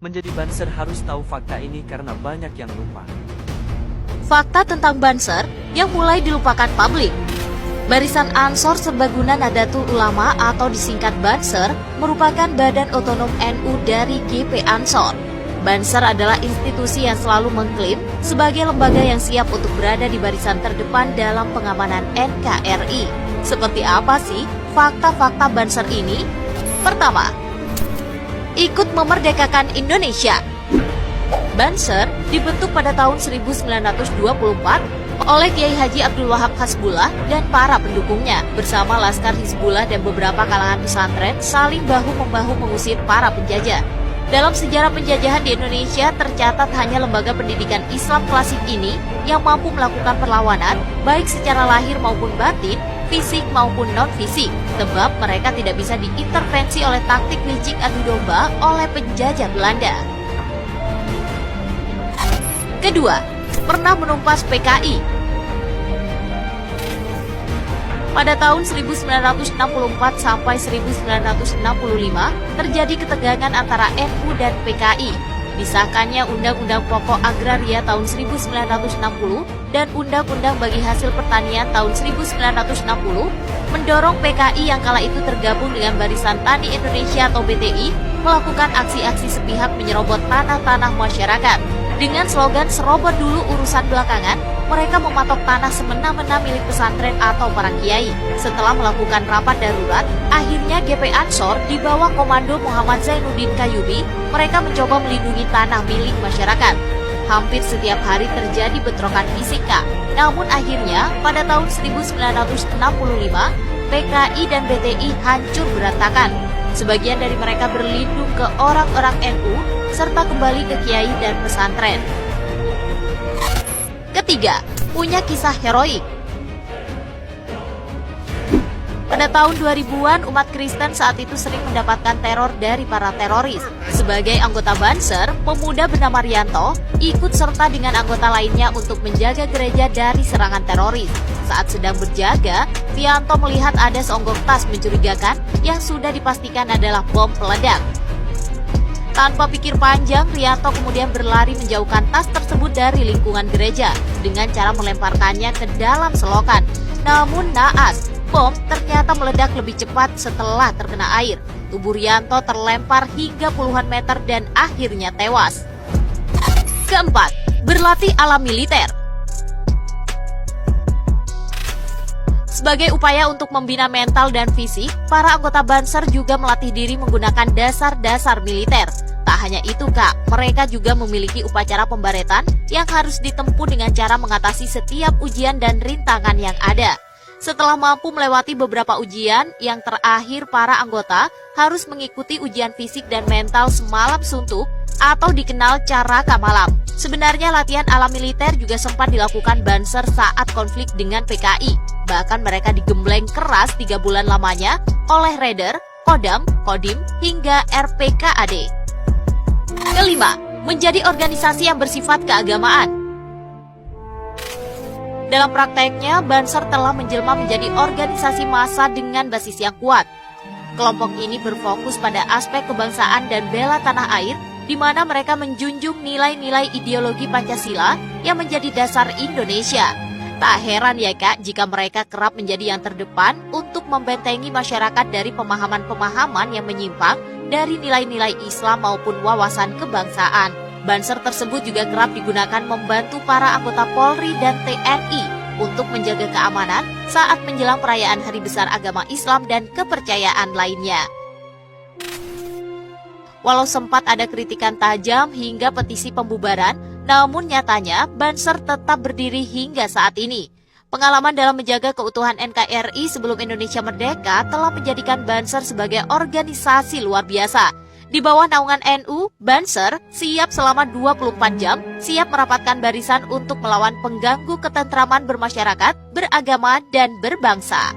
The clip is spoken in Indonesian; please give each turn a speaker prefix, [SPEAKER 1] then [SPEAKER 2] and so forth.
[SPEAKER 1] Menjadi Banser harus tahu fakta ini karena banyak yang lupa.
[SPEAKER 2] Fakta tentang Banser yang mulai dilupakan publik. Barisan Ansor Serbaguna Nahdlatul Ulama atau disingkat Banser merupakan badan otonom NU dari GP Ansor. Banser adalah institusi yang selalu mengklaim sebagai lembaga yang siap untuk berada di barisan terdepan dalam pengamanan NKRI. Seperti apa sih fakta-fakta Banser ini? Pertama, ikut memerdekakan Indonesia. Banser dibentuk pada tahun 1924 oleh Kiai Haji Abdul Wahab Hasbullah dan para pendukungnya bersama Laskar Hizbullah dan beberapa kalangan pesantren saling bahu-membahu mengusir para penjajah. Dalam sejarah penjajahan di Indonesia tercatat hanya lembaga pendidikan Islam klasik ini yang mampu melakukan perlawanan baik secara lahir maupun batin, fisik maupun non-fisik, sebab mereka tidak bisa diintervensi oleh taktik licik adu domba oleh penjajah Belanda. Kedua, pernah menumpas PKI. Pada tahun 1964 sampai 1965 terjadi ketegangan antara NU dan PKI. Disahkannya Undang-Undang Pokok Agraria tahun 1960 dan Undang-Undang Bagi Hasil Pertanian tahun 1960 mendorong PKI yang kala itu tergabung dengan Barisan Tani Indonesia atau BTI melakukan aksi-aksi sepihak menyerobot tanah-tanah masyarakat. Dengan slogan serobot dulu urusan belakangan, mereka mematok tanah semena-mena milik pesantren atau para kiai. Setelah melakukan rapat darurat, akhirnya GP Ansor di bawah komando Muhammad Zainuddin Qayyubi, mereka mencoba melindungi tanah milik masyarakat. Hampir setiap hari terjadi bentrokan fisik, Kak. Namun akhirnya pada tahun 1965, PKI dan BTI hancur berantakan. Sebagian dari mereka berlindung ke orang-orang NU serta kembali ke kiai dan pesantren. Ketiga, punya kisah heroik. Pada tahun 2000-an, umat Kristen saat itu sering mendapatkan teror dari para teroris. Sebagai anggota Banser, pemuda bernama Rianto ikut serta dengan anggota lainnya untuk menjaga gereja dari serangan teroris. Saat sedang berjaga, Rianto melihat ada seonggok tas mencurigakan yang sudah dipastikan adalah bom peledak. Tanpa pikir panjang, Rianto kemudian berlari menjauhkan tas tersebut dari lingkungan gereja dengan cara melemparkannya ke dalam selokan. Namun naas, bom ternyata meledak lebih cepat setelah terkena air. Tubuh Rianto terlempar hingga puluhan meter dan akhirnya tewas. Keempat, berlatih ala militer. Sebagai upaya untuk membina mental dan fisik, para anggota Banser juga melatih diri menggunakan dasar-dasar militer. Tak hanya itu, Kak, mereka juga memiliki upacara pembaretan yang harus ditempuh dengan cara mengatasi setiap ujian dan rintangan yang ada. Setelah mampu melewati beberapa ujian, yang terakhir para anggota harus mengikuti ujian fisik dan mental semalam suntuk atau dikenal Caraka Malam. Sebenarnya latihan ala militer juga sempat dilakukan Banser saat konflik dengan PKI. Bahkan mereka digembleng keras 3 bulan lamanya oleh Raider, Kodam, Kodim, hingga RPKAD. Kelima, menjadi organisasi yang bersifat keagamaan. Dalam prakteknya, Banser telah menjelma menjadi organisasi massa dengan basis yang kuat. Kelompok ini berfokus pada aspek kebangsaan dan bela tanah air, di mana mereka menjunjung nilai-nilai ideologi Pancasila yang menjadi dasar Indonesia. Tak heran ya, Kak, jika mereka kerap menjadi yang terdepan untuk membentengi masyarakat dari pemahaman-pemahaman yang menyimpang dari nilai-nilai Islam maupun wawasan kebangsaan. Banser tersebut juga kerap digunakan membantu para anggota Polri dan TNI untuk menjaga keamanan saat menjelang perayaan Hari Besar Agama Islam dan kepercayaan lainnya. Walau sempat ada kritikan tajam hingga petisi pembubaran, namun nyatanya Banser tetap berdiri hingga saat ini. Pengalaman dalam menjaga keutuhan NKRI sebelum Indonesia merdeka telah menjadikan Banser sebagai organisasi luar biasa. Di bawah naungan NU, Banser siap selama 24 jam, siap merapatkan barisan untuk melawan pengganggu ketentraman bermasyarakat, beragama, dan berbangsa.